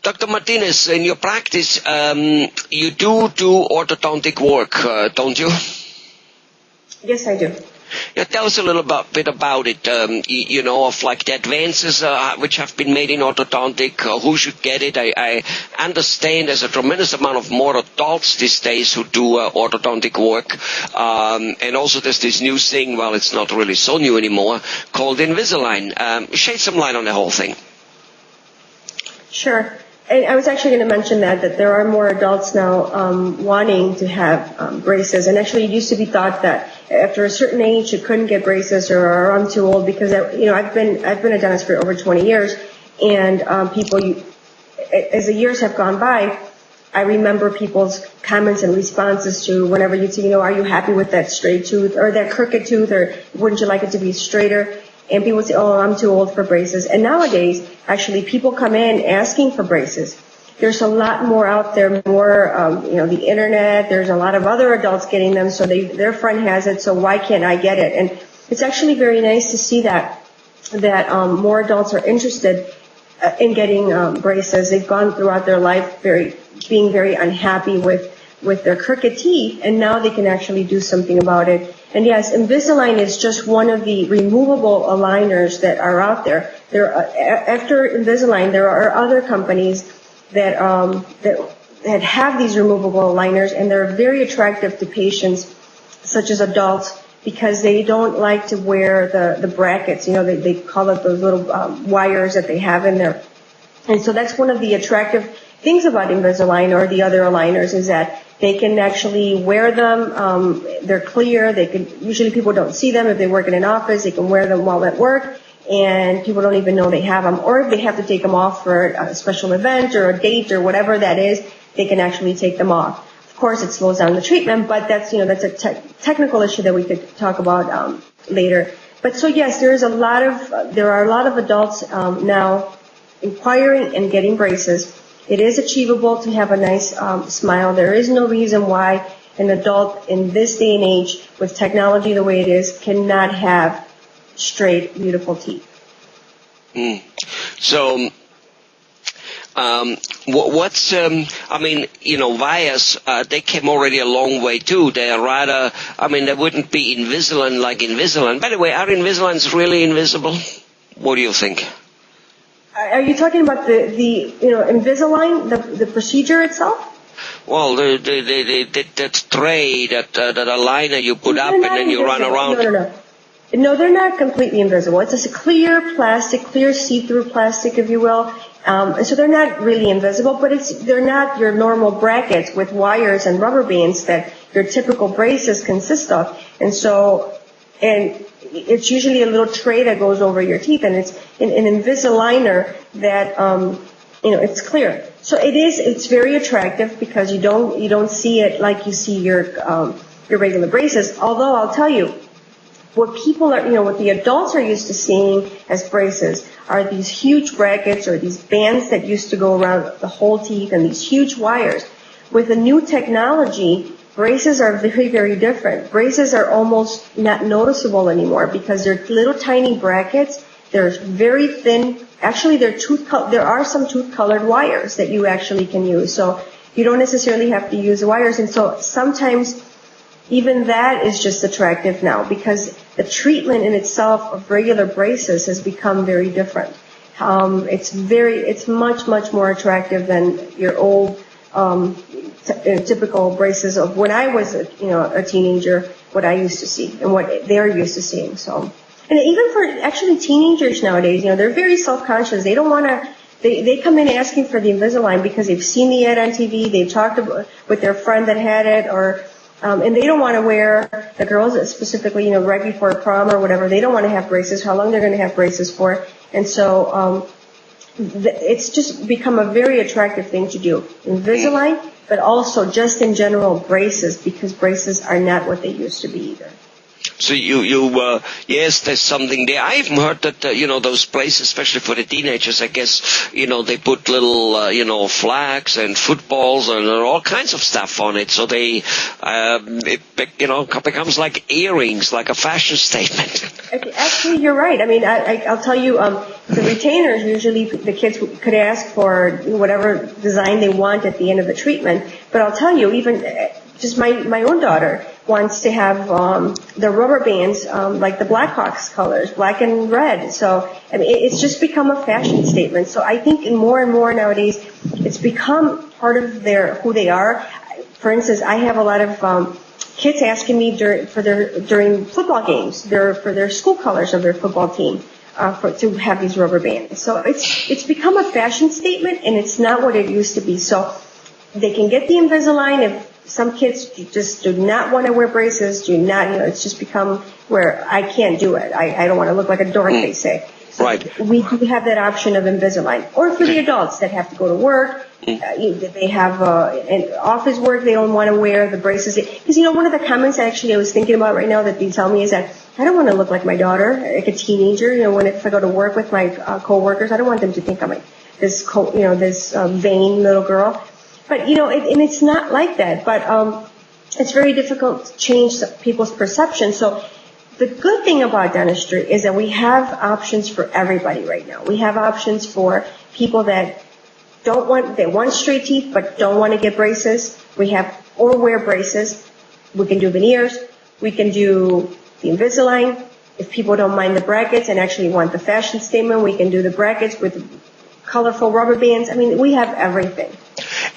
Dr. Martinez, in your practice, you do orthodontic work, don't you? Yes, I do. Yeah, tell us a little bit about it, of like the advances which have been made in orthodontic, who should get it. I understand there's a tremendous amount of more adults these days who do orthodontic work. And also there's this new thing, well, it's not really so new anymore, called Invisalign. Shed some light on the whole thing. Sure. And I was actually going to mention that there are more adults now wanting to have braces. And actually, it used to be thought that after a certain age, you couldn't get braces, or I'm too old, because I've been a dentist for over 20 years, and as the years have gone by, I remember people's comments and responses to whenever you'd say, are you happy with that straight tooth or that crooked tooth, or wouldn't you like it to be straighter? And people would say, oh, I'm too old for braces. And nowadays, actually, people come in asking for braces. There's a lot more out there, more, the internet. There's a lot of other adults getting them, so their friend has it, so why can't I get it? And it's actually very nice to see that more adults are interested in getting braces. They've gone throughout their life being very unhappy with their crooked teeth, and now they can actually do something about it. And yes, Invisalign is just one of the removable aligners that are out there. After Invisalign, there are other companies that have these removable aligners, and they're very attractive to patients, such as adults, because they don't like to wear the brackets. They call it those little wires that they have in there. And so that's one of the attractive things about Invisalign or the other aligners, is that they can actually wear them. They're clear. Usually people don't see them if they work in an office. They can wear them while at work, and people don't even know they have them. Or if they have to take them off for a special event or a date or whatever that is, they can actually take them off. Of course, it slows down the treatment, but that's a technical issue that we could talk about later. But so yes, there are a lot of adults now inquiring and getting braces. It is achievable to have a nice smile. There is no reason why an adult in this day and age, with technology the way it is, cannot have straight, beautiful teeth. So, wires, they came already a long way too. They are rather, they wouldn't be Invisalign like Invisalign. By the way, are Invisaligns really invisible? What do you think? Are you talking about the Invisalign, the procedure itself? Well, that tray, that aligner you put up and then you run around. No, they're not completely invisible. It's just a clear plastic, clear see-through plastic, if you will. So they're not really invisible, but they're not your normal brackets with wires and rubber bands that your typical braces consist of. And it's usually a little tray that goes over your teeth, and it's an Invisaligner that, it's clear. So it's very attractive because you don't see it like you see your regular braces. Although I'll tell you, what the adults are used to seeing as braces are these huge brackets or these bands that used to go around the whole teeth and these huge wires. With the new technology, braces are very, very different. Braces are almost not noticeable anymore because they're little tiny brackets. They're very thin. Actually, there are some tooth-colored wires that you actually can use. So you don't necessarily have to use wires. And so sometimes even that is just attractive now because the treatment in itself of regular braces has become very different. It's much, much more attractive than your old typical braces of when I was a teenager, what I used to see and what they're used to seeing. So, and even for actually teenagers nowadays, they're very self-conscious. They don't want to. They come in asking for the Invisalign because they've seen the ad on TV. They've talked with their friend that had it, and they don't want to wear, the girls specifically, right before prom or whatever. They don't want to have braces. How long they're going to have braces for? And so it's just become a very attractive thing to do. Invisalign, but also just in general braces, because braces are not what they used to be either. So yes, there's something there. I even heard that, those places, especially for the teenagers, I guess, they put little, flags and footballs and all kinds of stuff on it. So it becomes like earrings, like a fashion statement. actually, you're right. I mean, I'll tell you, the retainers, usually the kids could ask for whatever design they want at the end of the treatment. But I'll tell you, even just my own daughter wants to have the rubber bands, like the Blackhawks colors, black and red. So, I mean, it's just become a fashion statement. So I think more and more nowadays, it's become part of who they are. For instance, I have a lot of kids asking me during football games, for their school colors of their football team, to have these rubber bands. So it's become a fashion statement, and it's not what it used to be. So they can get the Invisalign. If some kids just do not want to wear braces, it's just become where I can't do it. I don't want to look like a dork, they say. So right. We do have that option of Invisalign. Or for the adults that have to go to work, they have an office work, they don't want to wear the braces. Because, one of the comments actually I was thinking about right now that they tell me is that I don't want to look like my daughter, like a teenager. If I go to work with my coworkers, I don't want them to think I'm like this vain little girl. But, and it's not like that. But it's very difficult to change people's perception. So the good thing about dentistry is that we have options for everybody right now. We have options for people that they want straight teeth but don't want to get braces. Or wear braces. We can do veneers. We can do the Invisalign. If people don't mind the brackets and actually want the fashion statement, we can do the brackets with colorful rubber bands. I mean, we have everything.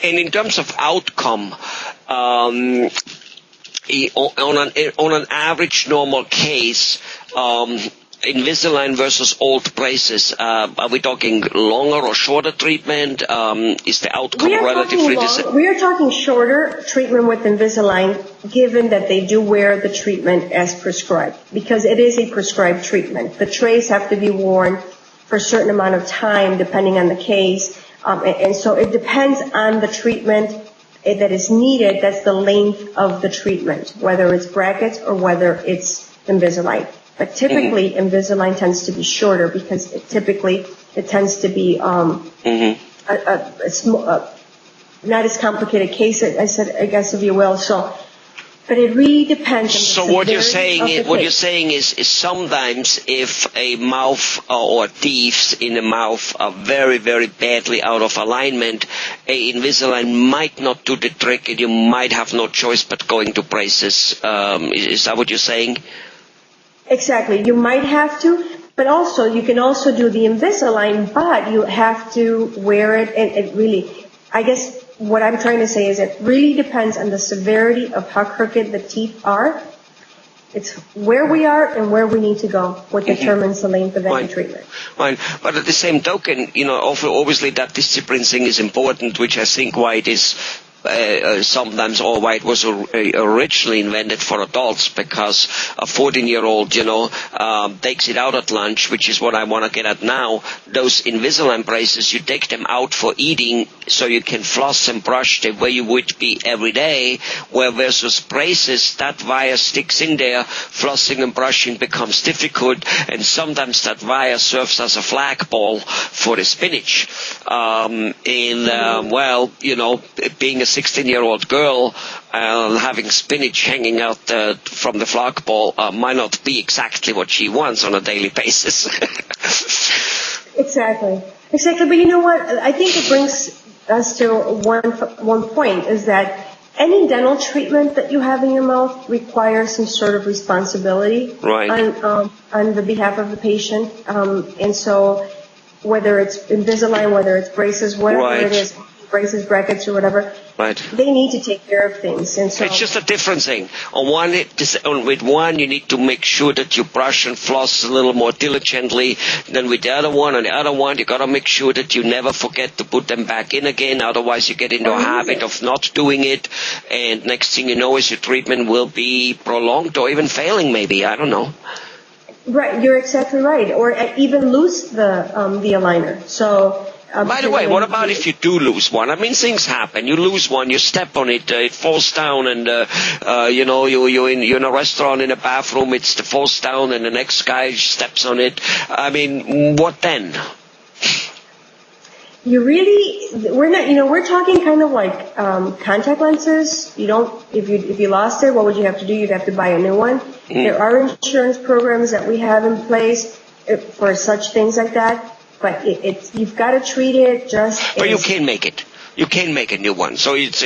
And in terms of outcome, on an average normal case, Invisalign versus old braces, are we talking longer or shorter treatment? Is the outcome relatively the same? We are talking shorter treatment with Invisalign, given that they do wear the treatment as prescribed, because it is a prescribed treatment. The trays have to be worn for a certain amount of time, depending on the case. And so it depends on the treatment that is needed. That's the length of the treatment, whether it's brackets or whether it's Invisalign. But typically, Invisalign tends to be shorter because it tends to be not as complicated case, I guess, if you will. So, but it really depends. So what you're saying is sometimes if a mouth or teeth in the mouth are very, very badly out of alignment, a Invisalign might not do the trick, and you might have no choice but going to braces. Is that what you're saying? Exactly. You might have to, but also you can also do the Invisalign, but you have to wear it, and it really, I guess what I'm trying to say is it really depends on the severity of how crooked the teeth are. It's where we are and where we need to go, what determines the length of any treatment. Right. But at the same token, obviously that discipline thing is important, which I think why it is sometimes, or why it was originally invented for adults, because a 14-year-old, takes it out at lunch, which is what I want to get at now. Those Invisalign braces, you take them out for eating so you can floss and brush the way you would be every day, where versus braces, that wire sticks in there, flossing and brushing becomes difficult, and sometimes that wire serves as a flagpole for the spinach. Being a 16-year-old girl having spinach hanging out from the flagpole might not be exactly what she wants on a daily basis. Exactly. But you know what? I think it brings us to one point, is that any dental treatment that you have in your mouth requires some sort of responsibility on the behalf of the patient. And so whether it's Invisalign, whether it's braces, whatever it is, braces, brackets, or whatever, they need to take care of things. And so it's just a different thing. With one, you need to make sure that you brush and floss a little more diligently than with the other one. On the other one, you got to make sure that you never forget to put them back in again. Otherwise, you get into a habit of not doing it. And next thing you know is your treatment will be prolonged or even failing maybe. I don't know. Right. You're exactly right. Or even lose the aligner. So... by the way, what about if you do lose one? I mean, things happen. You lose one, you step on it, it falls down, and you're in a restaurant in a bathroom, it falls down, and the next guy steps on it. I mean, what then? we're not, we're talking kind of like contact lenses. If you lost it, what would you have to do? You'd have to buy a new one. There are insurance programs that we have in place for such things like that, but you've got to treat it just. But you can make it. You can make a new one. So it's.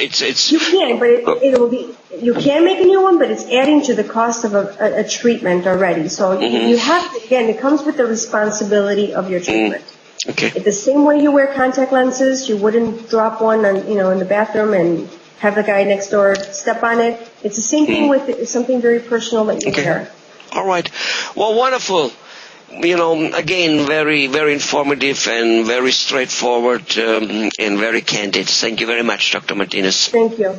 You can, but it will be. You can make a new one, but it's adding to the cost of a treatment already. So you have to, again, it comes with the responsibility of your treatment. Okay. The same way you wear contact lenses, you wouldn't drop one on, in the bathroom and have the guy next door step on it. It's the same thing with something very personal that you wear. All right. Well, wonderful. Again, very, very informative and very straightforward and very candid. Thank you very much, Dr. Martinez. Thank you.